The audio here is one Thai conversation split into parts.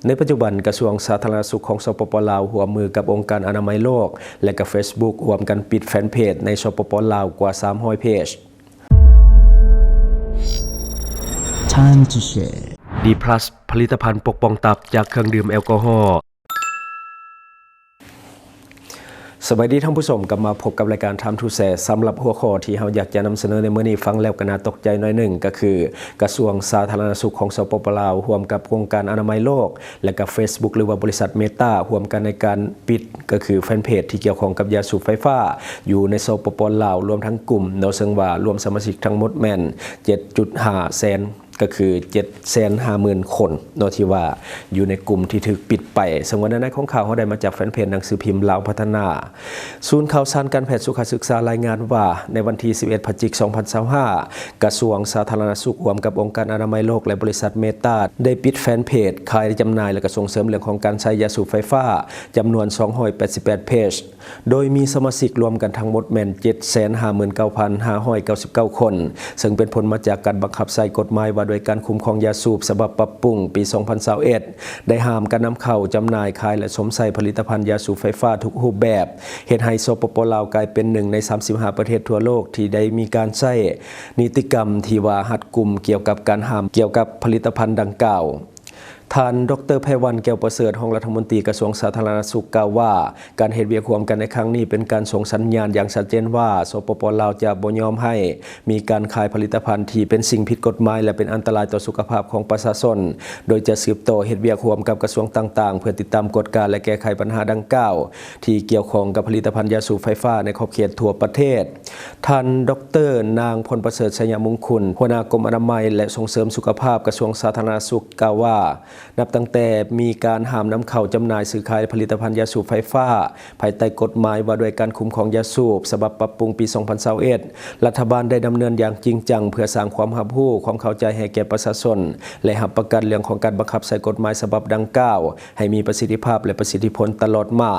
ในปัจจุบันกระทรวงสาธารณสุขของสปป.ลาวร่วมมือกับองค์การอนามัยโลกและกับ Facebook ร่วมกันปิดแฟนเพจในสปป.ลาวกว่า300เพจ Time to share D+ ผลิตภัณฑ์ปกป้องตับจากเครื่องดื่มแอลกอฮอล์สวัสดีท่านผู้ชมกลับมาพบกับรายการ Time to Share สำหรับหัวข้อที่เราอยากจะนำเสนอในมื้อนี้ฟังแล้วก็น่าตกใจหน่อยหนึ่งก็คือกระทรวงสาธารณสุขของสปป.ลาวร่วมกับองค์การอนามัยโลกและกับ Facebook หรือว่าบริษัทเมตาร่วมกันในการปิดก็คือแฟนเพจที่เกี่ยวข้องกับยาสูบไฟฟ้าอยู่ในสปป.ลาวรวมทั้งกลุ่มซึ่งว่ารวมสมาชิกทั้งหมดแม่น 7.5 แสนก็คือ 750,000 คนที่ว่าอยู่ในกลุ่มที่ถูกปิดไปซึ่งวันนั้นของข่าวเขาได้มาจากแฟนเพจหนังสือพิมพ์ลาวพัฒนาศูนย์ข่าวสารการแพทย์สุขศึกษารายงานว่าในวันที่ 11 พฤศจิกายน 2025 กระทรวงสาธารณสุขร่วมกับองค์การอนามัยโลกและบริษัทเมตาได้ปิดแฟนเพจขายจำหน่ายและก็ส่งเสริมเรื่องของการใช้ยาสูบไฟฟ้าจำนวน 288 เพจโดยมีสมาชิกรวมกันทั้งหมดแม่น 759,599 คนซึ่งเป็นผลมาจากการบังคับใช้กฎหมายว่าโดยการคุ้มครองยาสูบฉบับปรับปรุงปี 2021 ได้ห้ามการนำเข้าจำหน่ายขายและสวมใส่ผลิตภัณฑ์ยาสูบไฟฟ้าทุกรูปแบบเฮ็ดให้สปป.ลาวกลายเป็นหนึ่งใน35ประเทศทั่วโลกที่ได้มีการใช้นิติกรรมที่ว่าหัดกุมเกี่ยวกับการห้ามเกี่ยวกับผลิตภัณฑ์ดังกล่าวท่านดร.ไพวันแก้วประเสริฐรองรัฐมนตรีกระทรวงสาธารณสุขกล่าวว่าการเฮ็ดเวียกร่วมกันในครั้งนี้เป็นการส่งสัญญาณอย่างชัดเจนว่าสปป.ลาวจะบ่ยอมให้มีการขายผลิตภัณฑ์ที่เป็นสิ่งผิดกฎหมายและเป็นอันตรายต่อสุขภาพของประชาชนโดยจะสืบต่อเฮ็ดเวียกร่วมกับกระทรวงต่างๆเพื่อติดตามกฎการและแก้ไขปัญหาดังกล่าวที่เกี่ยวข้องกับผลิตภัณฑ์ยาสูบไฟฟ้าในขอบเขตทั่วประเทศท่านดร.นางพลประเสริฐชัยมงคลหัวหน้ากรมอนามัยและส่งเสริมสุขภาพกระทรวงสาธารณสุขกล่าวว่านับตั้งแต่มีการห้ามนำเข้าจำหน่ายซื้อขายผลิตภัณฑ์ยาสูบไฟฟ้าภายใต้กฎหมายว่าด้วยการคุ้มครองยาสูบฉบับปรับปรุงปี 2021 รัฐบาลได้ดำเนินอย่างจริงจังเพื่อสร้างความรับรู้ความเข้าใจให้แก่ประชาชนและรับประกันเรื่องของการบังคับใช้กฎหมายฉบับดังกล่าวให้มีประสิทธิภาพและประสิทธิผลตลอดมา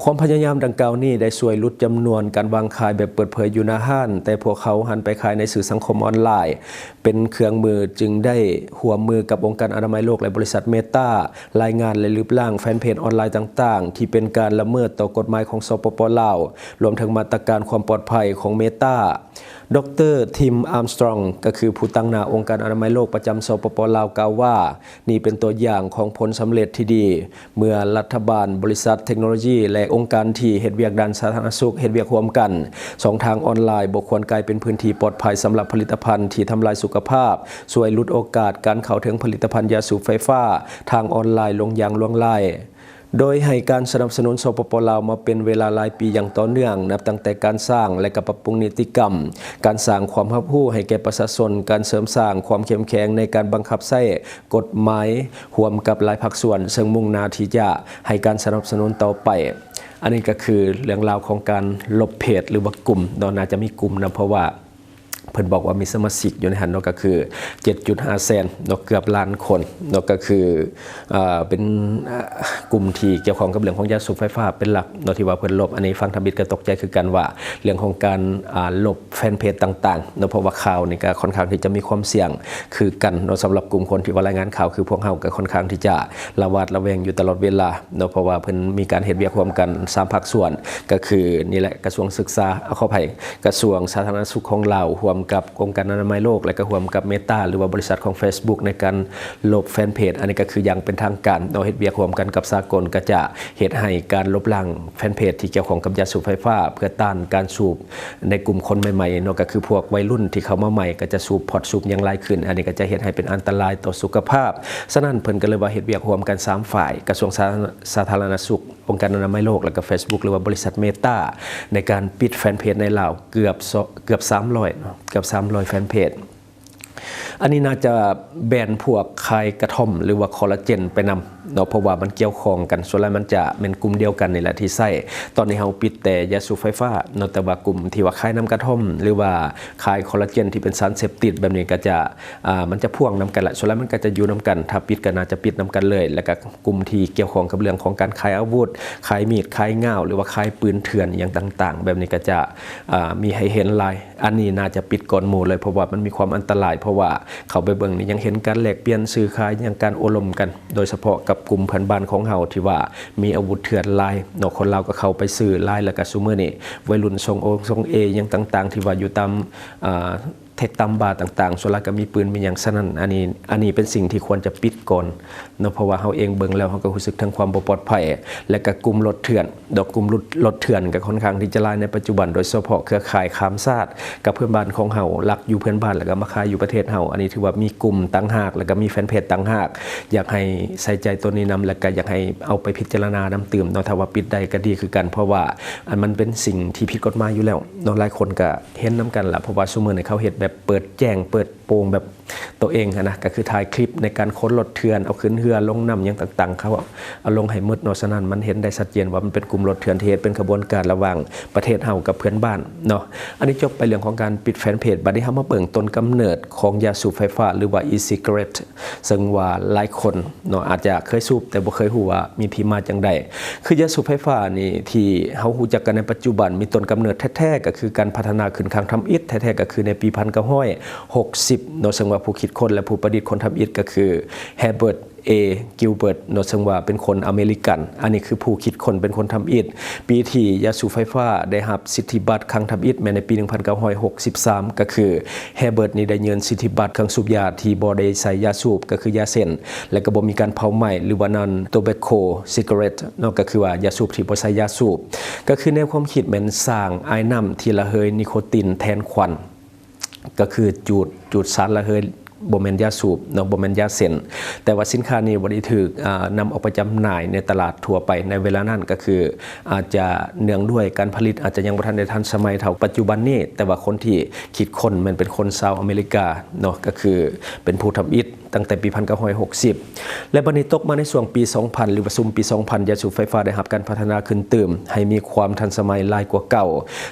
ความพยายามดังกล่าวนี้ได้ช่วยลดจำนวนการวางขายแบบเปิดเผยอยู่หน้าห้านแต่พวกเขาหันไปขายในสื่อสังคมออนไลน์เป็นเครื่องมือจึงได้ร่วมมือกับองค์การอนามัยโลกและบริษัทเมตารายงานและลบล้างแฟนเพจออนไลน์ต่างๆที่เป็นการละเมิดต่อกฎหมายของสปป.ลาวรวมทั้งมาตรการความปลอดภัยของเมตาดร.ทิม อาร์มสตรองก็คือผู้ตั้งหน้าองค์การอนามัยโลกประจำสปป.ลาวกล่าวว่านี่เป็นตัวอย่างของผลสำเร็จที่ดีเมื่อรัฐบาลบริษัทเทคโนโลยีและองค์การที่เฮ็ดเวียกด้านสาธารณสุขเฮ็ดเวียกร่วมกันสองทางออนไลน์บ่ควรกลายเป็นพื้นที่ปลอดภัยสำหรับผลิตภัณฑ์ที่ทำลายสุขภาพช่วยลดโอกาสการเข้าถึงผลิตภัณฑ์ยาสูบไฟฟ้าทางออนไลน์ลงอย่างล่วงลับโดยให้การสนับสนุนสปป.ลาวมาเป็นเวลาหลายปีอย่างต่อเนื่องนับตั้งแต่การสร้างและปรับปรุงนิติกรรมการสร้างความรับรู้ให้แก่ประชาชนการเสริมสร้างความเข้มแข็งในการบังคับใช้กฎหมายร่วมกับหลายภาคส่วนซึ่งมุ่งหน้าที่จะให้การสนับสนุนต่อไปอันนี้ก็คือเรื่องราวของการลบเพจหรือว่ากลุ่มน่าจะมีกลุ่มนะเพราะว่าเพิ่นบอกว่ามีสมาชิกอยู่ในหันก็คือ 7.5 แสนเกือบล้านคนก็คือเป็นกลุ่มที่เกี่ยวข้องกับเรื่องของยาสูบไฟฟ้าเป็นหลักที่ว่าเพิ่นลบอันนี้ฟังทบิดก็ตกใจคือกันว่าเรื่องของการลบแฟนเพจต่างๆเพราะว่าข่าวนี่ก็ค่อนข้างที่จะมีความเสี่ยงคือกันสำหรับกลุ่มคนที่ว่ารายงานข่าวคือพวกเฮาก็ค่อนข้างที่จะระวัดระแวงอยู่ตลอดเวลาเพราะว่าเพิ่นมีการเฮ็ดเวียกร่วมกัน3ภาคส่วนก็คือนี่แหละกระทรวงศึกษาขออภัยกระทรวงสาธารณสุขของลาวร่วมกับองค์การอนามัยโลกและก็ร่วมกับเมตาหรือว่าบริษัทของ Facebook ในการลบแฟนเพจอันนี้ก็คืออย่างเป็นทางการเฮ็ดเวียกร่วมกันกับสากลก็จะเฮ็ดให้การลบล้างแฟนเพจที่เกี่ยวข้องกับยาสูบไฟฟ้าเพื่อต้านการสูบในกลุ่มคนใหม่ๆก็คือพวกวัยรุ่นที่เข้ามาใหม่ก็จะสูบพอร์ตสูบอย่างไรขึ้นอันนี้ก็จะเฮ็ดให้เป็นอันตรายต่อสุขภาพฉะนั้นเพิ่นก็เลยว่าเฮ็ดเวียกร่วมกัน3ฝ่ายกระทรวงสาธารณสุของค์การอนามัยโลกและก็ Facebook หรือว่าบริษัทเมตาในการปิดแฟนเพจในลาวเกือบ300แฟนเพจอันนี้น่าจะแบนพวกคายกระท่อมหรือว่าคอลลาเจนไปน เนาะเพราะว่ามันเกี่ยวข้องกันส่วนแล้วมันจะเป็นกลุ่มเดียวกันนี่แหละที่ใช้ตอนนี้เฮาปิดแต่ยาสูบไฟฟ้าเนาะแต่ว่ากลุ่มที่ว่าขายน้ำกระท่อมหรือว่าขายคอลลาเจนที่เป็นสารเสพติดแบบนี้ก็จะมันจะพ่วงนำกันละส่วนแล้วมันก็จะอยู่นำกันถ้าปิดก็น่าจะปิดนำกันเลยแล้วก็กลุ่มที่เกี่ยวข้องกับเรื่องของการขายอาวุธขายมีดขายง่าวหรือว่าขายปืนเถื่อนอย่างต่างๆแบบนี้ก็จะมีให้เห็นลายอันนี้น่าจะปิดก่อนหมู่เลยเพราะว่ามันมีความอันตรายเพราะว่าเขาไปเบิ่งนี่ยังเห็นการแลกเปลี่ยนซื้อขายยังการโอลมกันโดยเฉพาะกับกลุ่มเพื่อนบ้านของเฮาที่ว่ามีอาวุธเถื่อนลายเนาะคนเราก็เข้าไปซื้อลายแล้วก็ซุมื้อนี้วัยรุ่นทรงโอทรงเอยังต่างๆที่ว่าอยู่ตามเทคตามบาร์ต่างๆส่วนละก็มีปืนมีอย่างฉะนั้นอันนี้เป็นสิ่งที่ควรจะปิดก่อนเนาะเพราะว่าเฮาเองเบิ่งแล้วเฮาก็รู้สึกทั้งความบ่ปลอดภัยและก็กลุ่มรถเถื่อนกลุ่มรถเถื่อนก็ค่อนข้างที่จะหลายในปัจจุบันโดยเฉพาะเครือข่ายข้ามชาติกับเพื่อนบ้านของเฮาลักอยู่เพื่อนบ้านแล้วก็มาขายอยู่ประเทศเฮาอันนี้ถือว่ามีกลุ่มต่างหากแล้วก็มีแฟนเพจต่างหากอยากให้ใส่ใจตัวนี้นำแล้วก็อยากให้เอาไปพิจารณานำตื่มเนาะถ้าว่าปิดได้ก็ดีคือกันเพราะว่ามันเป็นสิ่งที่ผิดกฎหมายอยู่แล้วเนาะหลายคนก็เห็นนำกันล่ะเพราะว่าซุมื้อนี้เขาเฮ็ดแบบเปิดแจ้งเปิดโปงแบบตัวเองนะก็คือถ่ายคลิปในการค้นรถเถื่อนเอาขึ้นเรือลงน้ำอย่างต่างๆเขาเอาลงให้มืดเนาะฉะนั้นมันเห็นได้ชัดเจนว่ามันเป็นกลุ่มรถเถื่อนที่เป็นขบวนการระหว่างประเทศเฮากับเพื่อนบ้านเนาะอันนี้จบไปเรื่องของการปิดแฟนเพจบัดนี้เฮามาเบิ่งต้นกำเนิดของยาสูบไฟฟ้าหรือว่า e-cigarette ซึ่งว่าหลายคนเนาะอาจจะเคยสูบแต่บ่เคยฮู้ว่ามีที่มาจังได๋คือยาสูบไฟฟ้านี่ที่เฮาฮู้จักกันในปัจจุบันมีต้นกำเนิดแท้ๆก็คือการพัฒนาขึ้นทางทำอิฐแท้ๆก็คือในปี1960เนาะซึ่งว่าผู้คิดค้นและผู้ประดิษฐ์คนทำอิฐก็คือแฮเบิร์ตกิลเบิร์ตเนาะซึ่งว่าเป็นคนอเมริกันอันนี้คือผู้คิดคนเป็นคนทำอิฐปีที่ยาสูบไฟฟ้าได้รับสิทธิบัตรครั้งทำอิฐแม้ในปี1963ก็คือแฮเบิร์ตนี่ได้ยื่นสิทธิบัตรครั้งสูบยาที่บ่ได้ใส่ยาสูบก็คือยาเส้นและก็บ่มีการเผาไหม้หรือว่า non tobacco cigarette เนาะก็คือว่ายาสูบที่บ่ใส่ยาสูบก็คือในความคิดแม่นสร้างไอน้ำที่ระเหยนิโคตินแทนควันก็คือจูดสารระเหยบ่แม่นยาสูบเนาะบ่แม่นยาเส้นแต่ว่าสินค้านี้บ่ได้ถูกนำออกไปจำหน่ายในตลาดทั่วไปในเวลานั้นก็คืออาจจะเนื่องด้วยการผลิตอาจจะยังบ่ทันได้ทันสมัยเท่าปัจจุบันนี้แต่ว่าคนที่คิดค้นมันเป็นคนชาวอเมริกาเนาะก็คือเป็นผู้ทำอิฐตั้งแต่ปี1960และบัดนี้ตกมาในช่วงปี 2000 หรือว่าซุมปี 2000 ยาสูบไฟฟ้าได้รับการพัฒนาขึ้นเติมให้มีความทันสมัยหลายกว่าเก่า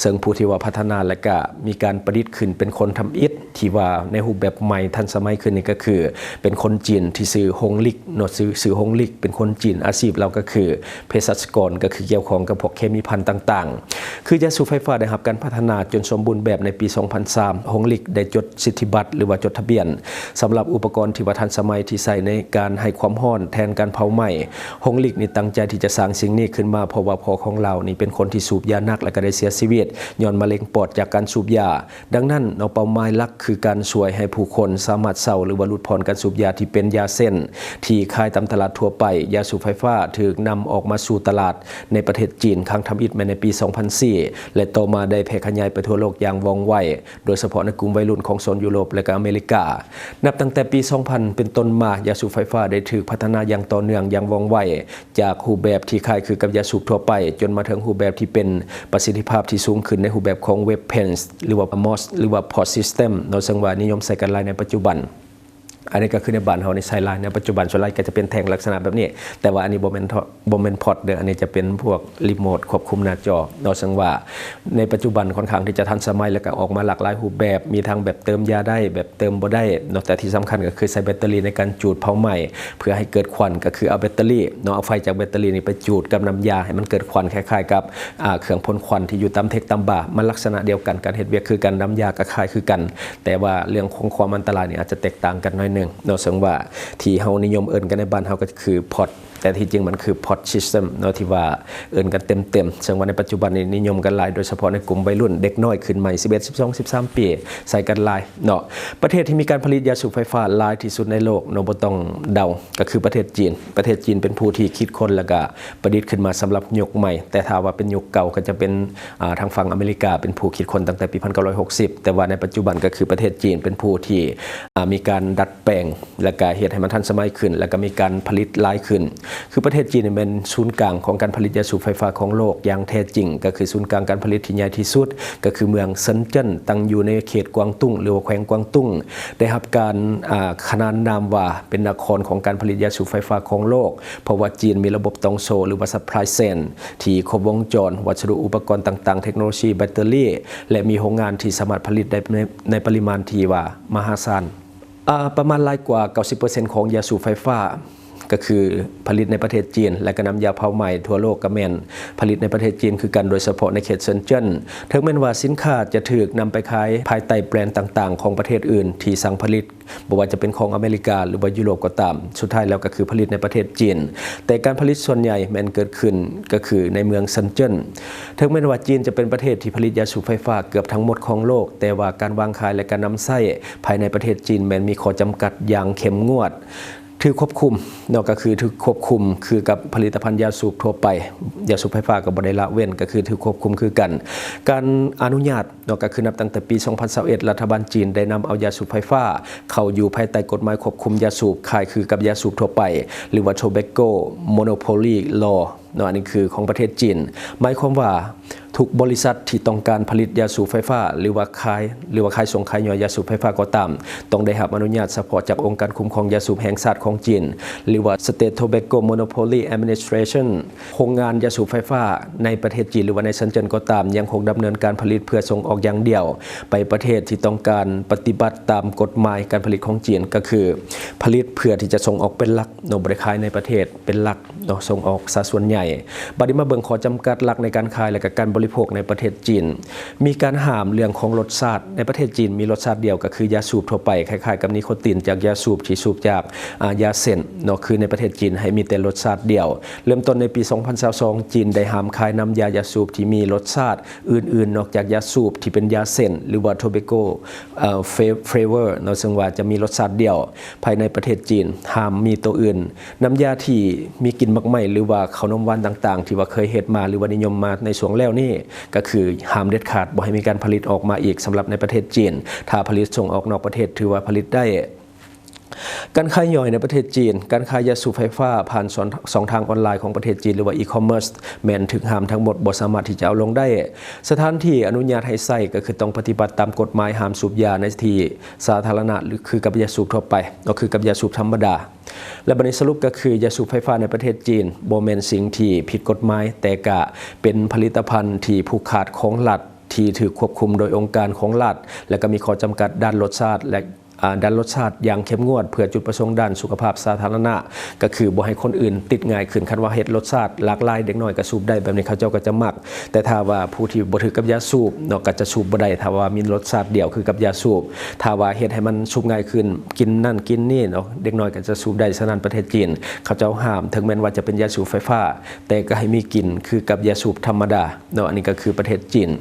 ซึ่งผู้ที่ว่าพัฒนาและก็มีการประดิษฐ์ขึ้นเป็นคนทำอิฐที่ว่าในรูปแบบใหม่ทันสมัยขึ้นนี่ก็คือเป็นคนจีนที่ชื่อฮงลิกเนาะชื่อฮงลิกเป็นคนจีนอาชีพเราก็คือเภสัชกรก็คือเกี่ยวข้องกับพวกเคมีภัณฑ์ต่างๆคือยาสูบไฟฟ้าได้รับการพัฒนาจนสมบูรณ์แบบในปี 2003 ฮงลิกได้จดสิทธิบัตรหรือว่าจดทะเบียนสำหรับอุปกรณ์ที่ว่าทันสมัยที่ใส่ในการให้ความร้อนแทนการเผาไหม้ฮงลิกนี่ตั้งใจที่จะสร้างสิ่งนี้ขึ้นมาเพราะว่าพ่อของเรานี่เป็นคนที่สูบยาหนักและก็ได้เสียชีวิตย้อนมะเร็งปอดจากการสูบยาดังนั้นเป้าหมายหลักคือการช่วยให้ผู้คนสามารถเศร้าหรือว่าลดผ่อนการสูบยาที่เป็นยาเส้นที่ขายตามตลาดทั่วไปยาสูบไฟฟ้าถูกนำออกมาสู่ตลาดในประเทศจีนครั้งทำอิฐในปี 2004 และต่อมาได้แพร่ขยายไปทั่วโลกอย่างว่องไวโดยเฉพาะในกลุ่มวัยรุ่นของโซนยุโรปและก็อเมริกานับตั้งแต่ปี 2000 เป็นต้นมายาสูบไฟฟ้าได้ถูกพัฒนาอย่างต่อเนื่องอย่างว่องไวจากรูปแบบที่คล้ายคือกับยาสูบทั่วไปจนมาถึงรูปแบบที่เป็นประสิทธิภาพที่สูงขึ้นในรูปแบบของ weapons หรือว่า MOS หรือว่า pod system เนาะซึ่งว่านิยมใช้กันหลายในปัจจุบันอันนี้ก็คือในบ้านเฮาในไซไลน์ในปัจจุบันส่วนใหญ่ก็จะเป็นแท่งลักษณะแบบนี้แต่ว่าอันนี้บ่แม่นพอร์ตเด้ออันนี้จะเป็นพวกรีโมทควบคุมหน้าจอเนาะซึ่งว่าในปัจจุบันค่อนข้างที่จะทันสมัยแล้วก็ออกมาหลากหลายรูปแบบมีทั้งแบบเติมยาได้แบบเติมบ่ได้เนาะแต่ที่สำคัญก็คือใช้แบตเตอรี่ในการจูดเผาไหม้เพื่อให้เกิดควันก็คือเอาแบตเตอรี่เนาะเอาไฟจากแบตเตอรี่นี่ไปจูดกับน้ำยาให้มันเกิดควันคล้ายๆกับเครื่องพ่นควันที่อยู่ตามเทคตามบาร์มันลักษณะเดียวกันการเฮ็ดเวียกคือกันน้ำยาก็คล้ายคือกันแต่ว่าเรื่องของความอันตรายนี่อาจจะแตกต่างกันหน่อยนึงเนาะซึ่งว่าที่เฮานิยมเอิ้นกันในบ้านเฮาก็คือพอตแต่ที่จริงมันคือพอตซิสเต็มเนาะที่ว่าเอิ้นกันเต็มๆซึ่งว่าในปัจจุบันนี้นิยมกันหลายโดยเฉพาะในกลุ่มวัยรุ่นเด็กน้อยขึ้นใหม่11 12 13 ปีใส่กันหลายเนาะประเทศที่มีการผลิตยาสูบไฟฟ้าหลายที่สุดในโลกเนาะบ่ต้องเดาก็คือประเทศจีนเป็นผู้ที่คิดค้นแล้วก็ประดิษฐ์ขึ้นมาสำหรับยุคใหม่แต่ถ้าว่าเป็นยุคเก่าก็จะเป็นทางฝั่งอเมริกาเป็นผู้คิดค้นตั้งแต่ปี1960แต่ว่าในปัจจุบันก็คือประเทศจีนเป็นผู้ที่มีการดัดแปลงและก็เฮ็ดให้มันทันสมัยขึ้นแล้วก็มีการผลิตหลายขึ้น คือประเทศจีนเนี่ยเป็นศูนย์กลางของการผลิตยาสูบไฟฟ้าของโลกอย่างแท้จริงก็คือศูนย์กลางการผลิตที่ใหญ่ที่สุดก็คือเมืองเซินเจิ้นตั้งอยู่ในเขตกวางตุ้งหรือว่าแขวงกวางตุ้งได้รับการขนานนามว่าเป็นนครของการผลิตยาสูบไฟฟ้าของโลกเพราะว่าจีนมีระบบตองโซหรือว่า supply chain ที่ครบวงจรวัสดุอุปกรณ์ต่างๆเทคโนโลยีแบตเตอรี่และมีโรงงานที่สามารถผลิตได้ในปริมาณที่ว่ามหาศาลประมาณรายกว่า 90% ของยาสูบไฟฟ้าก็คือผลิตในประเทศจีนและก็นำยาเผาไหม้ทั่วโลกก็แม่นผลิตในประเทศจีนคือกันโดยเฉพาะในเขตเซินเจิ้นถึงแม้ว่าสินค้าจะถูกนำไปขายภายใต้แบรนด์ต่างๆของประเทศอื่นที่สั่งผลิตบ่ว่าจะเป็นของอเมริกาหรือว่ายุโรปก็ตามสุดท้ายแล้วก็คือผลิตในประเทศจีนแต่การผลิตส่วนใหญ่แม้นเกิดขึ้นก็คือในเมืองเซินเจิ้นถึงแม้ว่าจีนจะเป็นประเทศที่ผลิตยาสูบไฟฟ้าเกือบทั้งหมดของโลกแต่ว่าการวางขายและการนำเข้าภายในประเทศจีนแม้นมีข้อจำกัดอย่างเข้มงวดถือควบคุมนอกก็คือถือควบคุมคือกับผลิตภัณฑ์ยาสูบทั่วไปยาสูบไฟฟ้าก็บ่ได้ละเว้นก็คือถือควบคุมคือกันการอนุญาตนอกก็คือนับตั้งแต่ปี 2021 รัฐบาลจีนได้นำเอายาสูบไฟฟ้าเข้าอยู่ภายใต้กฎหมายควบคุมยาสูบขายคือกับยาสูบทั่วไปหรือว่า Tobacco Monopoly Law อันนี้คือของประเทศจีนหมายความว่าทุกบริษัทที่ต้องการผลิตยาสูบไฟฟ้าหรือว่าขายส่งขายย่อยยาสูบไฟฟ้าก็ตามต้องได้รับอนุญาตเฉพาะจากองค์การคุ้มครองยาสูบแห่งชาติของจีนหรือว่า State Tobacco Monopoly Administration โรงงานยาสูบไฟฟ้าในประเทศจีนหรือว่าในเซินเจิ้นก็ตามยังคงดำเนินการผลิตเพื่อส่งออกอย่างเดียวไปประเทศที่ต้องการปฏิบัติตามกฎหมายการผลิตของจีนก็คือผลิตเพื่อที่จะส่งออกเป็นหลักบริขายในประเทศเป็นหลักส่งออกซะส่วนใหญ่บัดนี้มาเบิ่งข้อจำกัดหลักในการขายและการบริโภคในประเทศจีนมีการห้ามเรื่องของรสชาติในประเทศจีนมีรสชาติเดียวก็คือยาสูบทั่วไปคล้ายๆกับนิโคตินจากยาสูบที่สูบจากยาเส้นคือในประเทศจีนให้มีแต่รสชาติเดียวเริ่มต้นในปี 2022 จีนได้ห้ามขายน้ำยาสูบที่มีรสชาติอื่นๆนอกจากยาสูบที่เป็นยาเส้นหรือว่า Tobacco flavor ซึ่งว่าจะมีรสชาติเดียวภายในประเทศจีนห้ามมีตัวอื่นน้ำยาที่มีกลิ่นมักไหม้หรือว่าขนมหวานต่างๆที่ว่าเคยเฮ็ดมาหรือว่านิยมมาในช่วงแล้วนี่ก็คือห้ามเด็ดขาดบ่ให้มีการผลิตออกมาอีกสำหรับในประเทศจีนถ้าผลิตส่งออกนอกประเทศถือว่าผลิตได้การขายย่อยในประเทศจีนการขายยาสูบไฟฟ้าผ่านสองทางออนไลน์ของประเทศจีนหรือว่าอีคอมเมิร์ซแม้นถึงห้ามทั้งหมดบ่สามารถที่จะเอาลงได้สถานที่อนุญาตให้ใช้ก็คือต้องปฏิบัติตามกฎหมายห้ามสูบยาในที่สาธารณะหรือคือกับยาสูบทั่วไปก็คือกับยาสูบธรรมดาและบัดนี้สรุปก็คือยาสูบไฟฟ้าในประเทศจีนบ่แม่นสิ่งที่ผิดกฎหมายแต่ก็เป็นผลิตภัณฑ์ที่ผูกขาดของรัฐที่ถูกควบคุมโดยองค์การของรัฐและก็มีข้อจำกัดด้านรสชาติและด้านรสชาติอย่างเข้มงวดเพื่อจุดประสงค์ด้านสุขภาพสาธารณะก็คือบ่ให้คนอื่นติดง่ายขึ้นคันว่าเฮ็ดรสชาติหลากหลายเด็กน้อยก็สูบได้แบบนี้เขาเจ้าก็จะมักแต่ถ้าว่าผู้ที่บ่ถือกับยาสูบก็จะสูบบ่ได้ถ้าว่ามีรสชาติเดียวคือกับยาสูบถ้าว่าเฮ็ดให้มันสูบง่ายขึ้นกินนั่นกินนี่เด็กน้อยก็จะสูบได้ฉะนั้นประเทศจีนเขาเจ้าห้ามถึงแม้ว่าจะเป็นยาสูบไฟฟ้าแต่ก็ให้มีกลิ่นคือกับยาสูบธรรมดาอันนี้ก็คือประเทศจีน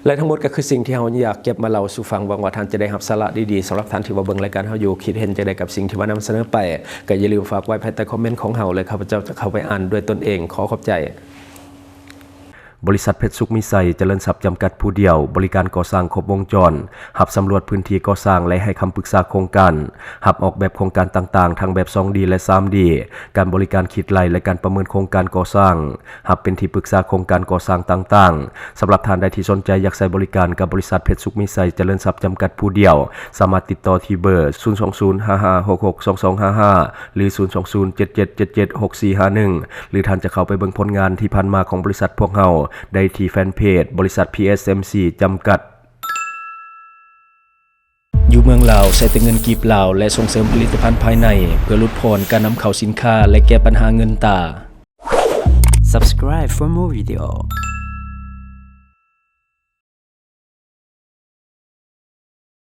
และทั้งหมดก็คือสิ่งที่เราอยากเก็บมาเล่าสู่ฟังหวังว่าท่านจะได้รับสาระดีๆสำหรับท่านที่ว่าเบิ่งรายการเราอยู่คิดเห็นจะได้กับสิ่งที่ว่านำเสนอไปก็อย่าลืมฝากไว้ภายใต้คอมเมนต์ของเราเลยข้าพเจ้าจะเข้าไปอ่านด้วยตนเองขอขอบใจบริษัทเพชรสุขมิไซเจริญทรัพย์จำกัดผู้เดียวบริการก่อสร้างครบวงจรหับสำรวจพื้นที่ก่อสร้างและให้คำปรึกษาโครงการหับออกแบบโครงการต่างๆทั้งแบบ 2D และ 3D การบริการคิดไล่และการประเมินโครงการก่อสร้างหับเป็นที่ปรึกษาโครงการก่อสร้างต่างๆสำหรับท่านใดที่สนใจอยากใช้บริการกับบริษัทเพชรสุขมิไซเจริญทรัพย์จำกัดผู้เดียวสามารถติดต่อที่เบอร์ 02055662255 หรือ 02077776451 หรือท่านจะเข้าไปเบิ่งผลงานที่ผ่านมาของบริษัทพวกเราได้ที่แฟนเพจบริษัท PSMC จำกัดอยู่เมืองลาวใช้แต่เงินกีบลาวและส่งเสริมผลิตภัณฑ์ภายในเพื่อลดพรการนำเข้าสินค้าและแก้ปัญหาเงินตา Subscribe for more video.